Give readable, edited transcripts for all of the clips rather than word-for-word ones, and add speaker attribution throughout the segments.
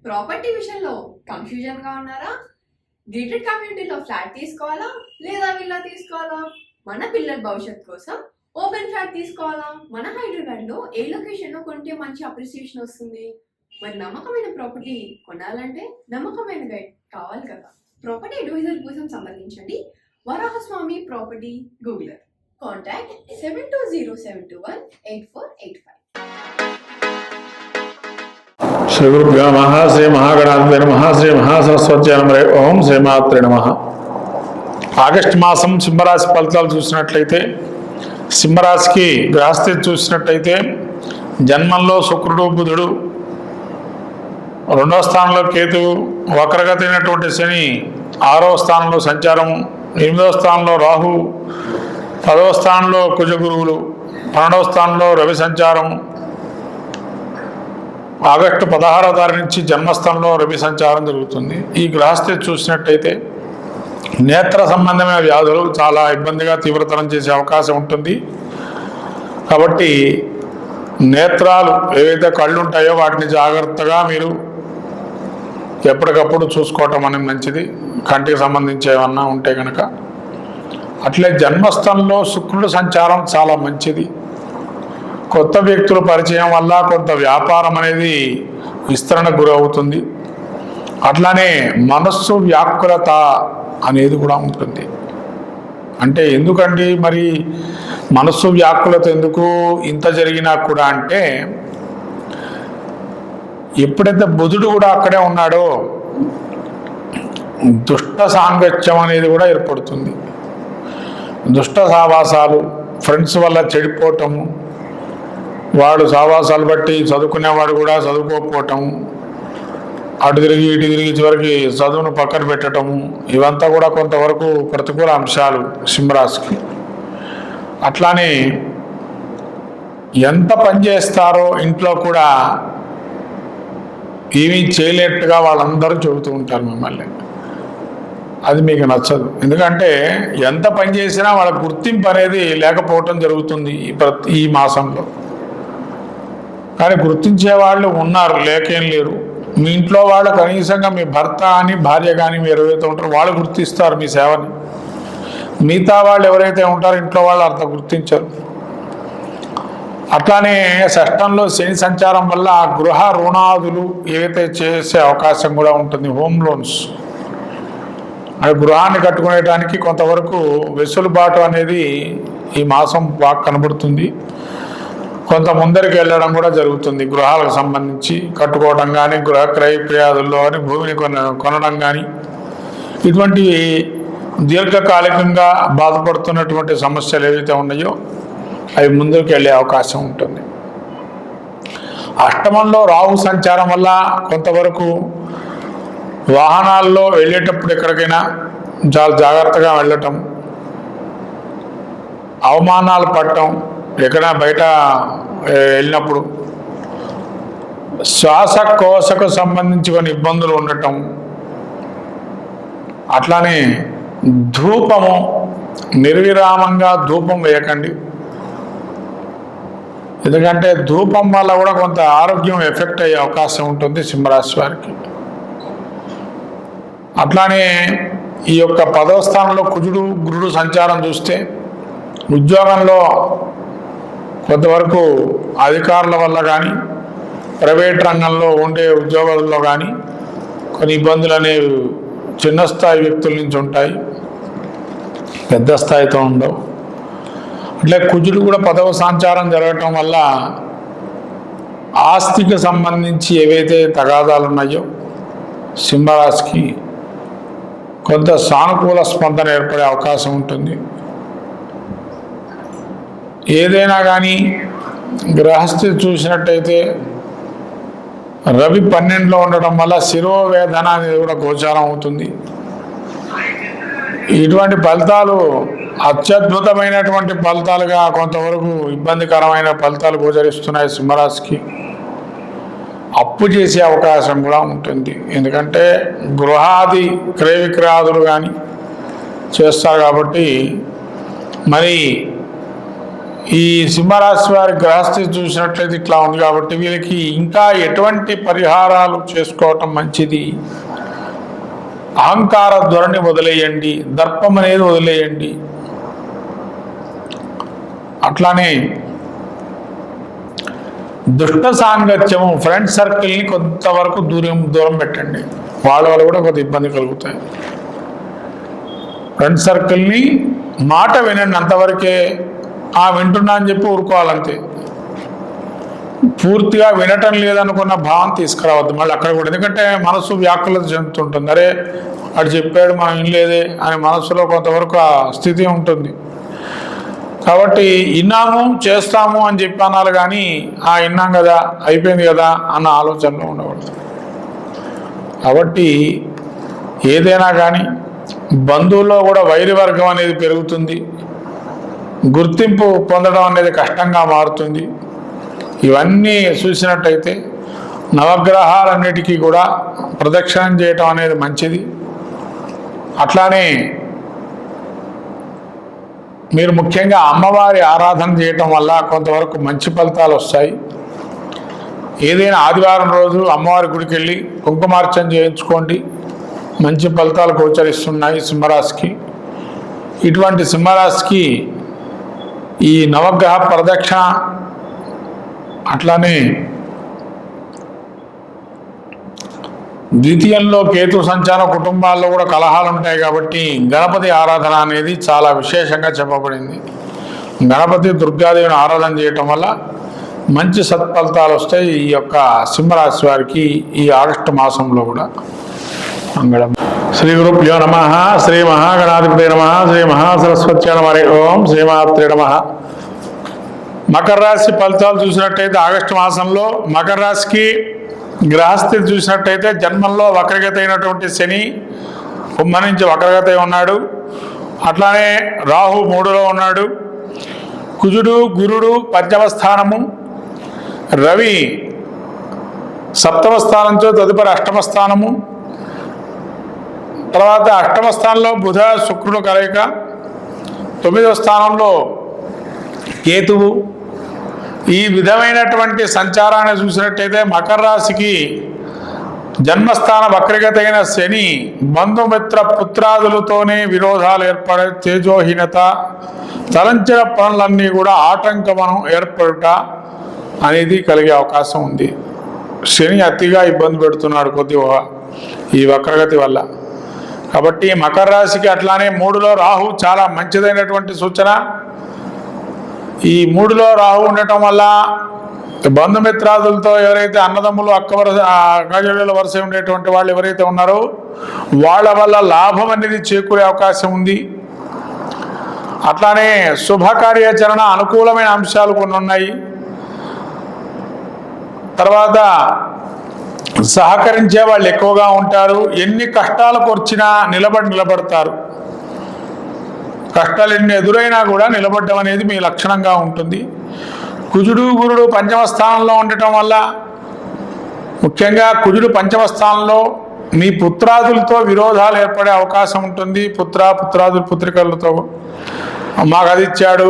Speaker 1: Property విషయంలో confusion గా ఉన్నారా? గేటెడ్ కమ్యూనిటీలో ఫ్లాట్ తీసుకోవాలా లేదా విల్లా తీసుకోవాలా? మన పిల్లల భవిష్యత్ కోసం ఓపెన్ ఫ్లాట్ తీసుకోవాలా? మన హైదరాబాద్ లో ఏ లొకేషన్ లో కొంటే మంచి అప్రిసియేషన్ వస్తుంది? మరి నమ్మకమైన ప్రాపర్టీ కొనాలంటే నమ్మకమైన గైడ్ కావాలి కదా. ప్రాపర్టీ అడ్వైజర్ కోసం సంబంధించండి వరాహస్వామి ప్రాపర్టీ గూగులర్. కాంటాక్ట్ 7207218485.
Speaker 2: శ్రీ గురుభ్యో నమః. శ్రీ మహాగణాధిపతి నమః. శ్రీ మహాసరస్వతి నమః. ఓం శ్రీమాత్రే నమః. ఆగస్టు మాసం సింహరాశి ఫలితాలు చూసినట్లయితే, సింహరాశికి గ్రహస్థితి చూసినట్లయితే జన్మంలో శుక్రుడు, బుధుడు, 2వ స్థానంలో కేతువు, వక్రగతి అయినటువంటి శని 6వ స్థానంలో సంచారం, 8వ స్థానంలో రాహు, 10వ స్థానంలో కుజ గురువులు, 12వ స్థానంలో రవి సంచారం. ఆగస్టు 16వ తారీఖు నుంచి జన్మస్థానంలో రవి సంచారం జరుగుతుంది. ఈ గ్రహస్థితి చూసినట్టయితే నేత్ర సంబంధమైన వ్యాధులు చాలా ఇబ్బందిగా తీవ్రతరం చేసే అవకాశం ఉంటుంది. కాబట్టి నేత్రాలు ఏవైతే కళ్ళు ఉంటాయో వాటిని జాగ్రత్తగా మీరు ఎప్పటికప్పుడు చూసుకోవటం అనేది మంచిది, కంటికి సంబంధించి ఏమన్నా ఉంటే కనుక. అట్లే జన్మస్థలంలో శుక్రుడు సంచారం చాలా మంచిది. కొత్త వ్యక్తుల పరిచయం వల్ల కొంత వ్యాపారం అనేది విస్తరణకు గురవుతుంది. అట్లానే మనస్సు వ్యాకులత అనేది కూడా ఉంటుంది. అంటే ఎందుకండి మరి మనస్సు వ్యాకులత ఎందుకు ఇంత జరిగినా కూడా అంటే, ఎప్పుడైతే బుధుడు కూడా అక్కడే ఉన్నాడో దుష్ట సాంగత్యం అనేది కూడా ఏర్పడుతుంది. దుష్ట సావాసాలు, ఫ్రెండ్స్ వల్ల చెడిపోవటము, వాడు సావాసాలు బట్టి చదువుకునేవాడు కూడా చదువుకోకపోవటం, అటు తిరిగి ఇటు తిరిగి చివరికి చదువును పక్కన పెట్టడము, ఇవంతా కూడా కొంతవరకు ప్రతికూల అంశాలు సింహరాశికి. అట్లానే ఎంత పని చేస్తారో ఇంట్లో కూడా ఏమీ చేయలేట్టుగా వాళ్ళందరూ చెబుతూ ఉంటారు మిమ్మల్ని. అది మీకు నచ్చదు. ఎందుకంటే ఎంత పని చేసినా వాళ్ళ గుర్తింపు అనేది లేకపోవటం జరుగుతుంది ఈ మాసంలో. కానీ గుర్తించే వాళ్ళు ఉన్నారు, లేకేం లేరు. మీ ఇంట్లో వాళ్ళు కనీసంగా మీ భర్త కానీ భార్య కానీ మీరు ఎవరైతే ఉంటారో వాళ్ళు గుర్తిస్తారు మీ సేవని. మిగతా వాళ్ళు ఎవరైతే ఉంటారో ఇంట్లో వాళ్ళు అంత గుర్తించరు. అట్లానే షష్టంలో శని సంచారం వల్ల గృహ రుణాదులు ఏవైతే చేసే అవకాశం కూడా ఉంటుంది. హోమ్ లోన్స్, అది గృహాన్ని కట్టుకునేటానికి కొంతవరకు వెసులుబాటు అనేది ఈ మాసం బాగా కనబడుతుంది. కొంత ముందరికి వెళ్ళడం కూడా జరుగుతుంది. గృహాలకు సంబంధించి కట్టుకోవడం కానీ, గృహ క్రయ ఫిర్యాదుల్లో కానీ, భూమిని కొనడం కానీ, ఇటువంటి దీర్ఘకాలికంగా బాధపడుతున్నటువంటి సమస్యలు ఏవైతే ఉన్నాయో అవి ముందుకు వెళ్ళే అవకాశం ఉంటుంది. అష్టమంలో రాహు సంచారం వల్ల కొంతవరకు వాహనాల్లో వెళ్ళేటప్పుడు ఎక్కడికైనా చాలా జాగ్రత్తగా వెళ్ళటం, అవమానాలు పడటం, ఎక్కడైనా బయట వెళ్ళినప్పుడు శ్వాసకోశకు సంబంధించి కొన్ని ఇబ్బందులు ఉండటం. అట్లానే ధూపము నిర్విరామంగా ధూపం వేయకండి, ఎందుకంటే ధూపం వల్ల కూడా కొంత ఆరోగ్యం ఎఫెక్ట్ అయ్యే అవకాశం ఉంటుంది సింహరాశి వారికి. అట్లానే ఈ యొక్క 10వ స్థానంలో కుజుడు గురుడు సంచారం చూస్తే ఉద్యోగంలో కొంతవరకు అధికారుల వల్ల కానీ, ప్రైవేట్ రంగంలో ఉండే ఉద్యోగాల్లో కానీ కొన్ని ఇబ్బందులు అనేవి చిన్న స్థాయి వ్యక్తుల నుంచి ఉంటాయి, పెద్ద స్థాయితో ఉండవు. అట్లే కుజుడు కూడా 10వ సంచారం జరగటం వల్ల ఆస్తికి సంబంధించి ఏవైతే తగాదాలు ఉన్నాయో సింహరాశికి కొంత సానుకూల స్పందన ఏర్పడే అవకాశం ఉంటుంది. ఏదైనా కానీ గ్రహస్థితి చూసినట్టయితే రవి 12లో ఉండడం వల్ల శిరోవేదన అనేది కూడా గోచారం అవుతుంది. ఇటువంటి ఫలితాలు అత్యద్భుతమైనటువంటి ఫలితాలుగా కొంతవరకు ఇబ్బందికరమైన ఫలితాలు గోచరిస్తున్నాయి సింహరాశికి. అప్పు చేసే అవకాశం కూడా ఉంటుంది, ఎందుకంటే గృహాది క్రయ విక్రయాదులు కానీ చేస్తారు కాబట్టి మరి ఈ సింహరాశి వారి గ్రహస్థితి చూసినట్లయితే ఇట్లా ఉంది కాబట్టి వీళ్ళకి ఇంకా ఎటువంటి పరిహారాలు చేసుకోవటం మంచిది. అహంకార ధోరణి వదిలేయండి, దర్పం అనేది వదిలేయండి. అట్లానే దుష్ట సాంగత్యము, ఫ్రెండ్ సర్కిల్ని కొంతవరకు దూరం పెట్టండి. వాళ్ళ వల్ల కూడా కొంత ఇబ్బంది కలుగుతాయి. ఫ్రెండ్ సర్కిల్ని మాట వినండి, అంతవరకే. వింటున్నా అని చెప్పి ఊరుకోవాలంతే. పూర్తిగా వినటం లేదనుకున్న భావం తీసుకురావద్దు మళ్ళీ అక్కడ కూడా. ఎందుకంటే మనసు వ్యాకులత చెందుతుంటుంది. అరే వాడు చెప్పాడు మనం వినలేదే అని మనసులో కొంతవరకు ఆ స్థితి ఉంటుంది. కాబట్టి విన్నాము చేస్తాము అని చెప్పి అనాలి, కానీ విన్నాం కదా అయిపోయింది కదా అన్న ఆలోచనలో ఉండకూడదు. కాబట్టి ఏదైనా కానీ బంధువుల్లో కూడా వైరవర్గం అనేది పెరుగుతుంది, గుర్తింపు పొందడం అనేది కష్టంగా మారుతుంది. ఇవన్నీ చూసినట్టయితే నవగ్రహాలన్నిటికీ కూడా ప్రదక్షిణం చేయటం అనేది మంచిది. అట్లానే మీరు ముఖ్యంగా అమ్మవారి ఆరాధన చేయటం వల్ల కొంతవరకు మంచి ఫలితాలు వస్తాయి. ఏదైనా ఆదివారం రోజు అమ్మవారి గుడికి వెళ్ళి కుంకుమార్చన చేయించుకోండి, మంచి ఫలితాలు గోచరిస్తున్నాయి సింహరాశికి. ఇటువంటి సింహరాశికి ఈ నవగ్రహ ప్రదక్షిణ, అట్లానే ద్వితీయంలో కేతు సంచారం, కుటుంబాల్లో కూడా కలహాలు ఉంటాయి కాబట్టి గణపతి ఆరాధన అనేది చాలా విశేషంగా చెప్పబడింది. గణపతి దుర్గాదేవిని ఆరాధన చేయటం వల్ల మంచి సత్ఫలితాలు వస్తాయి ఈ యొక్క సింహరాశి వారికి ఈ ఆగస్టు మాసంలో కూడా. మంగళం. శ్రీ గురుభ్యో నమః. శ్రీ మహాగణాధిపతి నమః. శ్రీ మహాసరస్వత్యై నమః. ఓం శ్రీమాత్రే నమః. మకర రాశి ఫలితాలు చూసినట్టయితే ఆగస్టు మాసంలో మకర రాశికి గ్రహస్థితి చూసినట్టయితే జన్మంలో వక్రగతి అయినటువంటి శని కుంభ నుంచి వక్రగతి ఉన్నాడు. అట్లానే రాహు 3లో ఉన్నాడు. కుజుడు గురుడు పంచమ స్థానము, రవి సప్తమ స్థానంతో తదుపరి అష్టమ స్థానము, తర్వాత అష్టమ స్థానంలో బుధ శుక్రుడు కలయిక, 9వ స్థానంలో కేతువు. ఈ విధమైనటువంటి సంచారాన్ని చూసినట్టయితే మకర రాశికి జన్మస్థాన వక్రగతి అయిన శని బంధుమిత్ర పుత్రాదులతోనే విరోధాలు ఏర్పడే, తేజోహీనత, తలంచిన పనులన్నీ కూడా ఆటంకమనం ఏర్పడుట అనేది కలిగే అవకాశం ఉంది. శని అతిగా ఇబ్బంది పెడుతున్నాడు కొద్దిగా ఈ వక్రగతి వల్ల. కాబట్టి మకర రాశికి అట్లానే 3లో రాహు చాలా మంచిదైనటువంటి సూచన. ఈ 3లో రాహు ఉండటం వల్ల బంధుమిత్రాదులతో ఎవరైతే అన్నదమ్ములు అక్కజల్లుల వరుస ఉండేటువంటి వాళ్ళు ఎవరైతే ఉన్నారో వాళ్ళ వల్ల లాభం అనేది చేకూరే అవకాశం ఉంది. అట్లానే శుభకార్యాచరణ అనుకూలమైన అంశాలు కొన్ని ఉన్నాయి. తర్వాత సహకరించే వాళ్ళు ఎక్కువగా ఉంటారు. ఎన్ని కష్టాలకు వచ్చినా నిలబడతారు. కష్టాలు ఎన్ని ఎదురైనా కూడా నిలబడడం అనేది మీ లక్షణంగా ఉంటుంది. కుజుడు గురుడు పంచమ స్థానంలో ఉండటం వల్ల, ముఖ్యంగా కుజుడు పంచమ స్థానంలో మీ పుత్రాదులతో విరోధాలు ఏర్పడే అవకాశం ఉంటుంది. పుత్రాదులు పుత్రికలతో మాకు అది ఇచ్చాడు,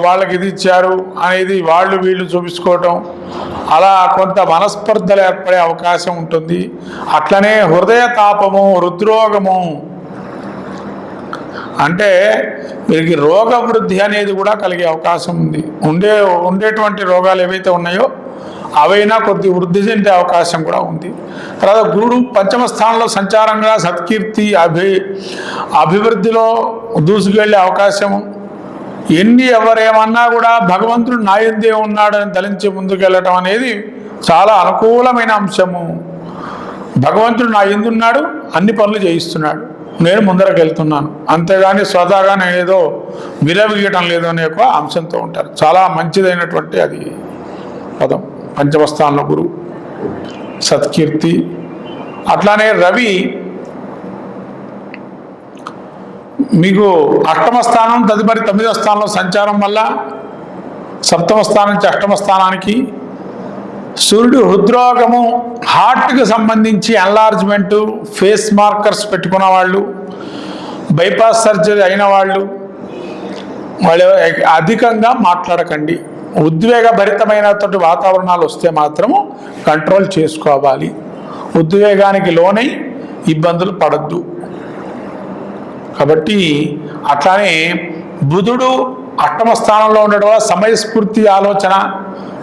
Speaker 2: వాళ్ళకి ఇది ఇచ్చారు అనేది వాళ్ళు వీళ్ళు చూపించుకోవటం, అలా కొంత మనస్పర్ధలు ఏర్పడే అవకాశం ఉంటుంది. అట్లనే హృదయ తాపము, హృద్రోగము, అంటే వీరికి రోగ వృద్ధి అనేది కూడా కలిగే అవకాశం ఉంది. ఉండేటువంటి రోగాలు ఏవైతే ఉన్నాయో అవైనా కొద్ది వృద్ధి చెందే అవకాశం కూడా ఉంది. తర్వాత గురుడు పంచమ స్థానంలో సంచారంగా సత్కీర్తి అభివృద్ధిలో దూసుకెళ్లే అవకాశము. ఎవరేమన్నా కూడా భగవంతుడు నా యందే ఉన్నాడని తలించి ముందుకెళ్ళటం అనేది చాలా అనుకూలమైన అంశము. భగవంతుడు నా యందున్నాడు, అన్ని పనులు చేయిస్తున్నాడు, నేను ముందరకు వెళ్తున్నాను, అంతేగాని స్వతహాగా నేనేదో విరవీయటం లేదు అనే ఒక అంశంతో ఉంటారు. చాలా మంచిదైనటువంటి అది పదం. పంచమ స్థానంలో గురువు, సత్కీర్తి. అట్లానే రవి మీకు అష్టమ స్థానం తదుపరి 9వ స్థానంలో సంచారం వల్ల సప్తమ స్థానం నుంచి అష్టమ స్థానానికి. సూర్యుడు హృద్రోగము, హార్ట్కి సంబంధించి ఎన్లార్జ్మెంటు, ఫేస్ మార్కర్స్ పెట్టుకున్న వాళ్ళు, బైపాస్ సర్జరీ అయిన వాళ్ళు, వాళ్ళు అధికంగా మాట్లాడకండి. ఉద్వేగభరితమైనటువంటి వాతావరణాలు వస్తే మాత్రము కంట్రోల్ చేసుకోవాలి. ఉద్వేగానికి లోనై ఇబ్బందులు పడద్దు. కాబట్టి అట్లానే బుధుడు అష్టమ స్థానంలో ఉండడం వల్ల సమయస్ఫూర్తి ఆలోచన,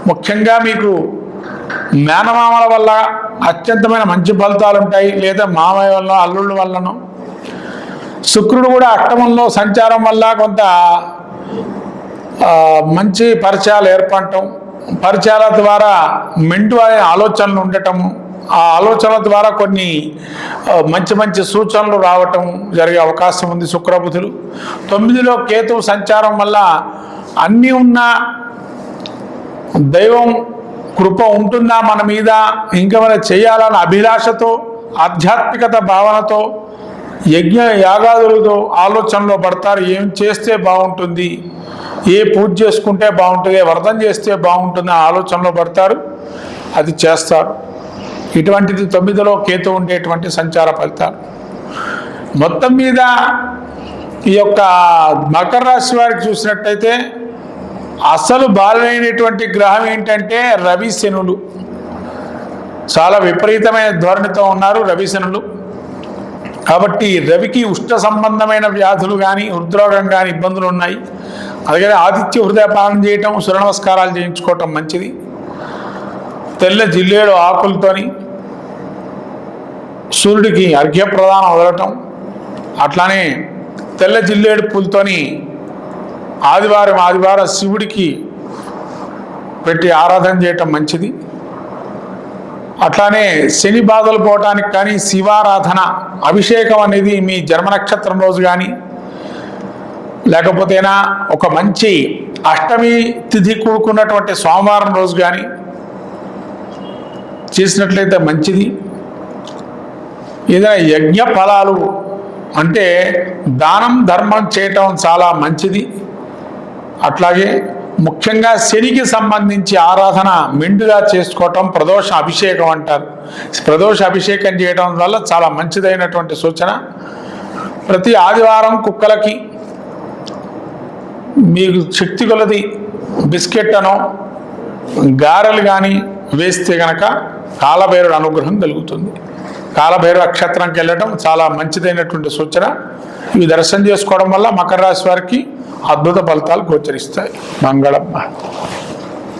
Speaker 2: ముఖ్యంగా మీకు మేనమామల వల్ల అత్యంతమైన మంచి ఫలితాలు ఉంటాయి, లేదా మామయ్య వల్ల అల్లుళ్ళ వల్లనో. శుక్రుడు కూడా అష్టమంలో సంచారం వల్ల కొంత మంచి పరిచయాలు ఏర్పడటం, పరిచయాల ద్వారా మెండు అనే ఆలోచనలు ఉండటము, ఆ ఆలోచనల ద్వారా కొన్ని మంచి మంచి సూచనలు రావటం జరిగే అవకాశం ఉంది. శుక్రబుధులు 9లో కేతువు సంచారం వల్ల అన్నీ ఉన్న దైవం కృప ఉంటుందా మన మీద, ఇంకేమైనా చేయాలన్న అభిలాషతో, ఆధ్యాత్మికత భావనతో, యజ్ఞ యాగాదులతో ఆలోచనలో పడతారు. ఏం చేస్తే బాగుంటుంది, ఏ పూజ చేసుకుంటే బాగుంటుంది, ఏ వ్రతం చేస్తే బాగుంటుంది ఆలోచనలో పడతారు, అది చేస్తారు. ఇటువంటిది 9లో కేతు ఉండేటువంటి సంచార ఫలితాలు. మొత్తం మీద ఈ యొక్క మకర రాశి వారికి చూసినట్టయితే అసలు బాలైనటువంటి గ్రహం ఏంటంటే రవి శనులు. చాలా విపరీతమైన ధోరణితో ఉన్నారు రవి శనులు. కాబట్టి రవికి ఉష్ణ సంబంధమైన వ్యాధులు కానీ, హృద్రోగం కానీ ఇబ్బందులు ఉన్నాయి. అలాగే ఆదిత్య హృదయ పాలన చేయటం, సూర్య నమస్కారాలు చేయించుకోవటం మంచిది. తెల్ల జిల్లేడు ఆకులతోని సూర్యుడికి అర్ఘ్యప్రదానం వదలటం, అట్లానే తెల్ల జిల్లేడు పూలతోని ఆదివారం శివుడికి పెట్టి ఆరాధన చేయటం మంచిది. అట్లానే శని బాధలు పోవటానికి కానీ శివారాధన, అభిషేకం అనేది మీ జన్మ నక్షత్రం రోజు కానీ, లేకపోతేనా ఒక మంచి అష్టమి తిథి కూడుకున్నటువంటి సోమవారం రోజు కానీ చేసినట్లయితే మంచిది. ఏదైనా యజ్ఞ ఫలాలు అంటే దానం ధర్మం చేయటం చాలా మంచిది. అట్లాగే ముఖ్యంగా శనికి సంబంధించి ఆరాధన మెండుగా చేసుకోవటం ప్రదోష అభిషేకం అంటారు. ప్రదోష అభిషేకం చేయడం వల్ల చాలా మంచిదైనటువంటి సూచన. ప్రతి ఆదివారం కుక్కలకి మీకు శక్తి కొలది బిస్కెట్ అనో గారెలు కానీ వేస్తే కనుక కాలభైరవుడు అనుగ్రహం కలుగుతుంది. కాలభైరవ నక్షత్రంకి వెళ్ళడం చాలా మంచిదైనటువంటి సూచన. ఇవి దర్శనం చేసుకోవడం వల్ల మకర రాశి వారికి అద్భుత ఫలితాలు గోచరిస్తాయి. మంగళం.